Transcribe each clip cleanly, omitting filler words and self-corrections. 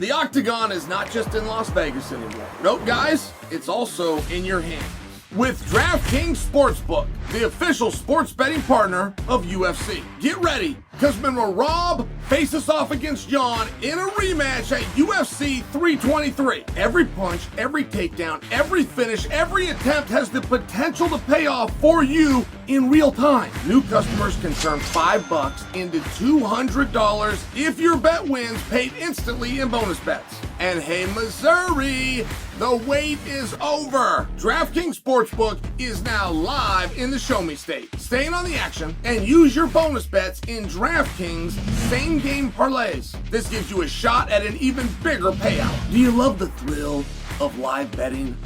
The Octagon is not just in Las Vegas anymore. Nope, guys, it's also in your hands. With DraftKings Sportsbook, the official sports betting partner of UFC. Get ready, because remember, Rob faces off against John in a rematch at UFC 323. Every punch, every takedown, every finish, every attempt has the potential to pay off for you in real time. New customers can turn $5 into $200 if your bet wins, paid instantly in bonus bets. And hey, Missouri, the wait is over. DraftKings Sportsbook is now live in the Show Me State. Stay in on the action and use your bonus bets in DraftKings same-game parlays. This gives you a shot at an even bigger payout. Do you love the thrill of live betting?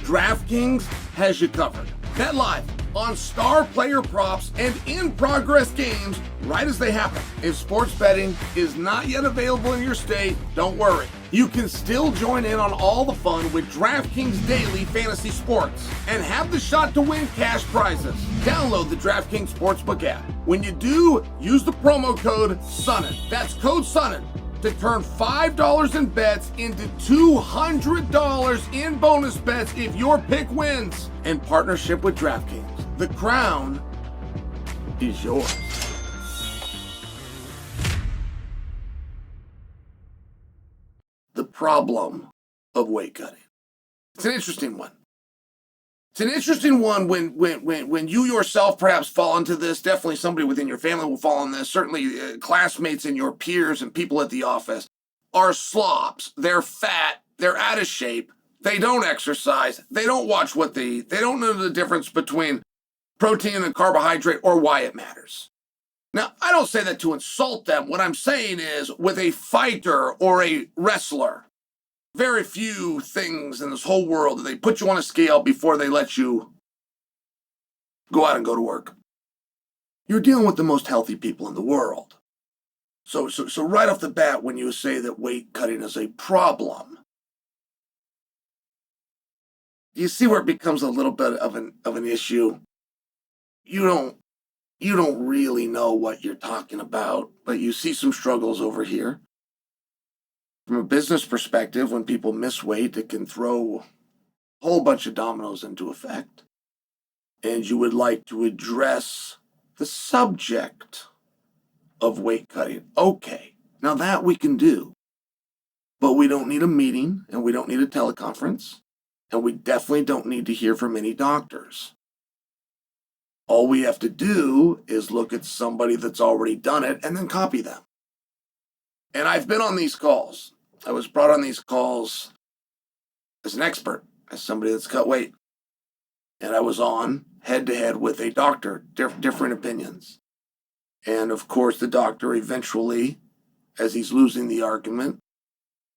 DraftKings has you covered. Bet live on star player props and in-progress games right as they happen. If sports betting is not yet available in your state, don't worry. You can still join in on all the fun with DraftKings Daily Fantasy Sports and have the shot to win cash prizes. Download the DraftKings Sportsbook app. When you do, use the promo code SONNEN. That's code SONNEN to turn $5 in bets into $200 in bonus bets if your pick wins. In partnership with DraftKings, the crown is yours. The problem of weight cutting. It's an interesting one. It's an interesting one when you yourself perhaps fall into this. Definitely somebody within your family will fall in this. Certainly classmates and your peers and people at the office are slobs. They're fat. They're out of shape. They don't exercise. They don't watch what they eat. They don't know the difference between protein and carbohydrate or why it matters. Now, I don't say that to insult them. What I'm saying is with a fighter or a wrestler, very few things in this whole world that they put you on a scale before they let you go out and go to work. You're dealing with the most healthy people in the world. So right off the bat, when you say that weight cutting is a problem, you see where it becomes a little bit of an issue. You don't really know what you're talking about, but you see some struggles over here. From a business perspective, when people miss weight, it can throw a whole bunch of dominoes into effect. And you would like to address the subject of weight cutting. Okay, now that we can do, but we don't need a meeting and we don't need a teleconference, and we definitely don't need to hear from any doctors. All we have to do is look at somebody that's already done it and then copy them. And I've been on these calls. I was brought on these calls as an expert, as somebody that's cut weight. And I was on head-to-head with a doctor, different opinions. And of course, the doctor eventually, as he's losing the argument,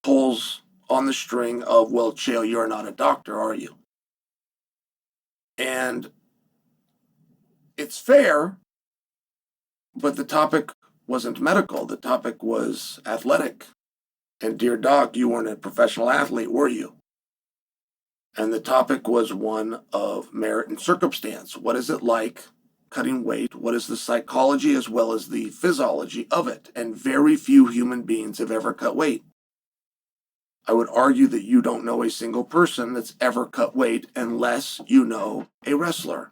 pulls on the string of, well, Chael, you're not a doctor, are you? And it's fair, but the topic wasn't medical. The topic was athletic. And dear doc, you weren't a professional athlete, were you? And the topic was one of merit and circumstance. What is it like cutting weight? What is the psychology as well as the physiology of it? And very few human beings have ever cut weight. I would argue that you don't know a single person that's ever cut weight unless you know a wrestler.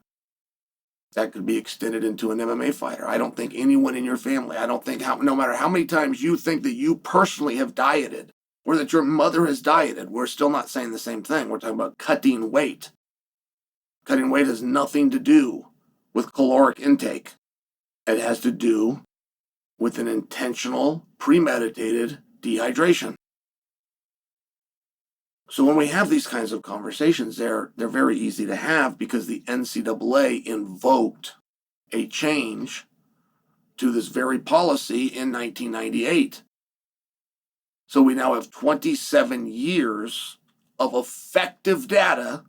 That could be extended into an MMA fighter. I don't think anyone in your family, no matter how many times you think that you personally have dieted or that your mother has dieted, we're still not saying the same thing. We're talking about cutting weight. Cutting weight has nothing to do with caloric intake. It has to do with an intentional, premeditated dehydration. So when we have these kinds of conversations, they're very easy to have because the NCAA invoked a change to this very policy in 1998. So we now have 27 years of effective data.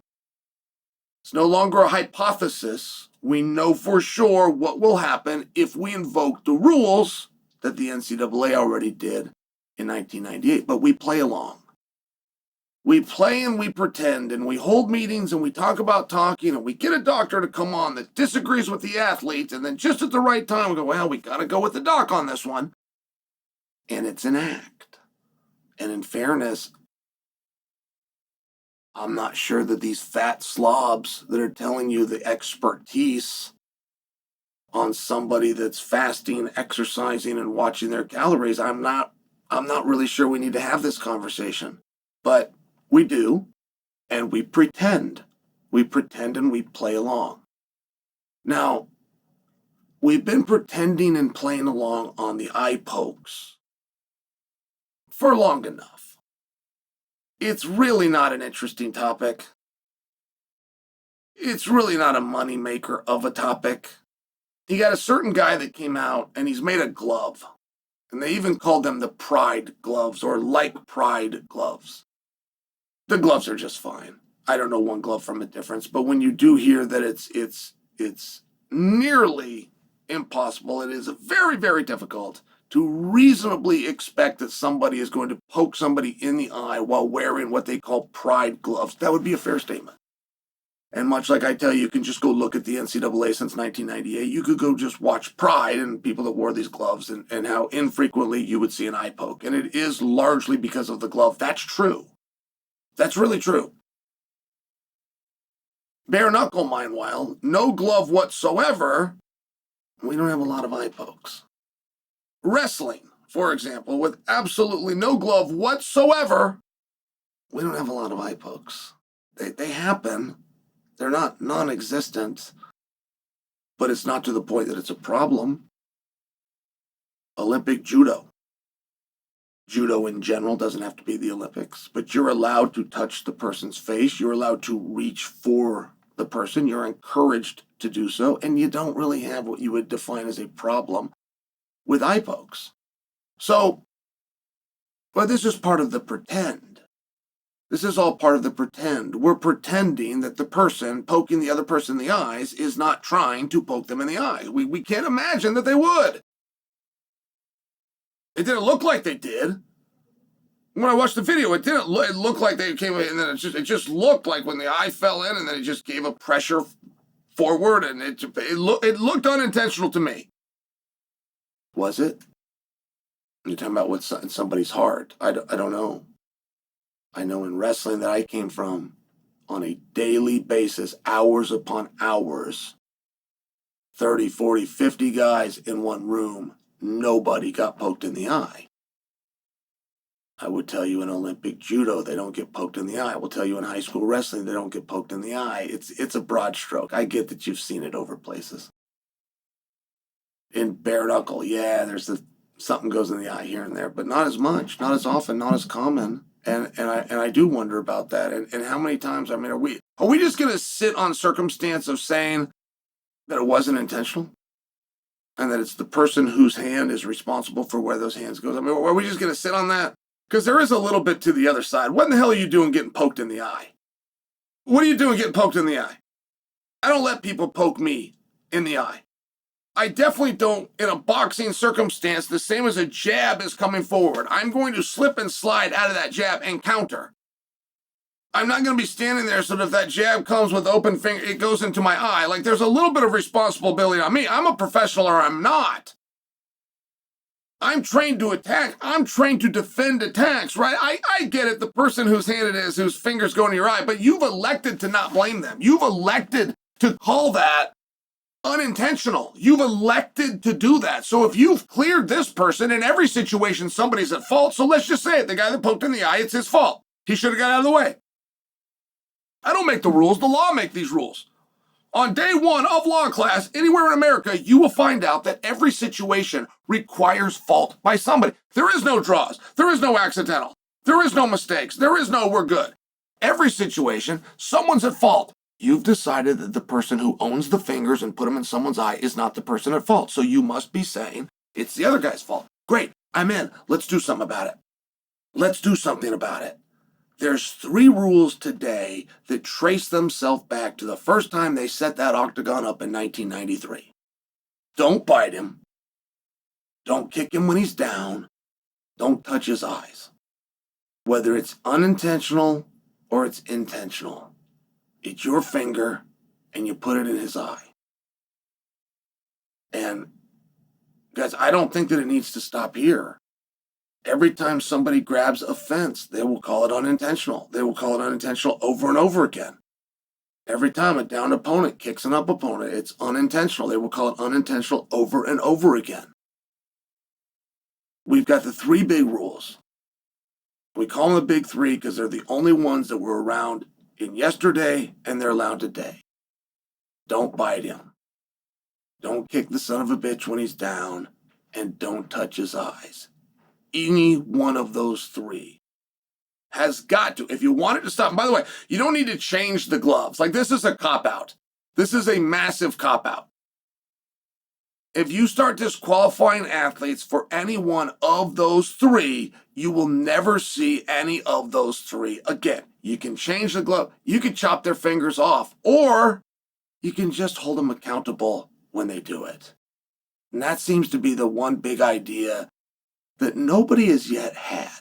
It's no longer a hypothesis. We know for sure what will happen if we invoke the rules that the NCAA already did in 1998. But we play along. We play and we pretend and we hold meetings and we talk about talking and we get a doctor to come on that disagrees with the athletes, and then just at the right time we go, well, we got to go with the doc on this one. And it's an act. And in fairness, I'm not sure that these fat slobs that are telling you the expertise on somebody that's fasting, exercising, and watching their calories, I'm not really sure we need to have this conversation. But we do, and we pretend. We pretend and we play along. Now, we've been pretending and playing along on the eye pokes for long enough. It's really not an interesting topic. It's really not a moneymaker of a topic. You got a certain guy that came out and he's made a glove. And they even called them the Pride gloves or like Pride gloves. The gloves are just fine. I don't know one glove from a difference, but when you do hear that it's nearly impossible, it is very, very difficult to reasonably expect that somebody is going to poke somebody in the eye while wearing what they call Pride gloves. That would be a fair statement. And much like I tell you, you can just go look at the NCAA since 1998. You could go just watch Pride and people that wore these gloves and how infrequently you would see an eye poke. And it is largely because of the glove. That's true. That's really true. Bare knuckle, meanwhile, no glove whatsoever. We don't have a lot of eye pokes. Wrestling, for example, with absolutely no glove whatsoever, we don't have a lot of eye pokes. They happen. They're not non-existent, but it's not to the point that it's a problem. Olympic judo. Judo in general doesn't have to be the Olympics, but you're allowed to touch the person's face. You're allowed to reach for the person. You're encouraged to do so, and you don't really have what you would define as a problem with eye pokes. So, but this is part of the pretend. This is all part of the pretend. We're pretending that the person poking the other person in the eyes is not trying to poke them in the eyes. We can't imagine that they would. It didn't look like they did. When I watched the video, it didn't look. It looked like they came in, and then it just looked like when the eye fell in, and then it just gave a pressure forward, and it looked unintentional to me. Was it? You're talking about what's in somebody's heart. I don't know. I know in wrestling that I came from, on a daily basis, hours upon hours, 30, 40, 50 guys in one room, nobody got poked in the eye. I would tell you in Olympic judo, they don't get poked in the eye. I will tell you in high school wrestling, they don't get poked in the eye. It's a broad stroke. I get that you've seen it over places. In bare knuckle, yeah, there's something goes in the eye here and there, but not as much, not as often, not as common. And I do wonder about that. And how many times, I mean, are we just going to sit on circumstance of saying that it wasn't intentional? And that it's the person whose hand is responsible for where those hands go? I mean, are we just going to sit on that? Because there is a little bit to the other side. What in the hell are you doing getting poked in the eye? What are you doing getting poked in the eye? I don't let people poke me in the eye. I definitely don't, in a boxing circumstance, the same as a jab is coming forward. I'm going to slip and slide out of that jab and counter. I'm not going to be standing there so that if that jab comes with open finger, it goes into my eye. Like, there's a little bit of responsibility on me. I'm a professional or I'm not. I'm trained to attack. I'm trained to defend attacks, right? I get it, the person whose hand it is, whose fingers go in your eye, but you've elected to not blame them. You've elected to call that unintentional. You've elected to do that. So if you've cleared this person, in every situation, somebody's at fault. So let's just say it. The guy that poked in the eye, it's his fault. He should have got out of the way. I don't make the rules. The law make these rules. On day one of law class, anywhere in America, you will find out that every situation requires fault by somebody. There is no draws. There is no accidental. There is no mistakes. There is no we're good. Every situation, someone's at fault. You've decided that the person who owns the fingers and put them in someone's eye is not the person at fault. So you must be saying it's the other guy's fault. Great, I'm in. Let's do something about it. Let's do something about it. There's 3 rules today that trace themselves back to the first time they set that octagon up in 1993. Don't bite him. Don't kick him when he's down. Don't touch his eyes. Whether it's unintentional or it's intentional, it's your finger and you put it in his eye. And guys, I don't think that it needs to stop here. Every time somebody grabs a fence, they will call it unintentional. They will call it unintentional over and over again. Every time a downed opponent kicks an up opponent, it's unintentional. They will call it unintentional over and over again. We've got the 3 big rules. We call them the big 3 because they're the only ones that were around in yesterday and they're allowed today. Don't bite him. Don't kick the son of a bitch when he's down, and don't touch his eyes. Any one of those 3 has got to, if you want it to stop. And by the way, you don't need to change the gloves. Like, this is a cop-out. This is a massive cop-out. If you start disqualifying athletes for any one of those 3, you will never see any of those 3 again. You can change the glove, you can chop their fingers off, or you can just hold them accountable when they do it. And that seems to be the one big idea that nobody has yet had.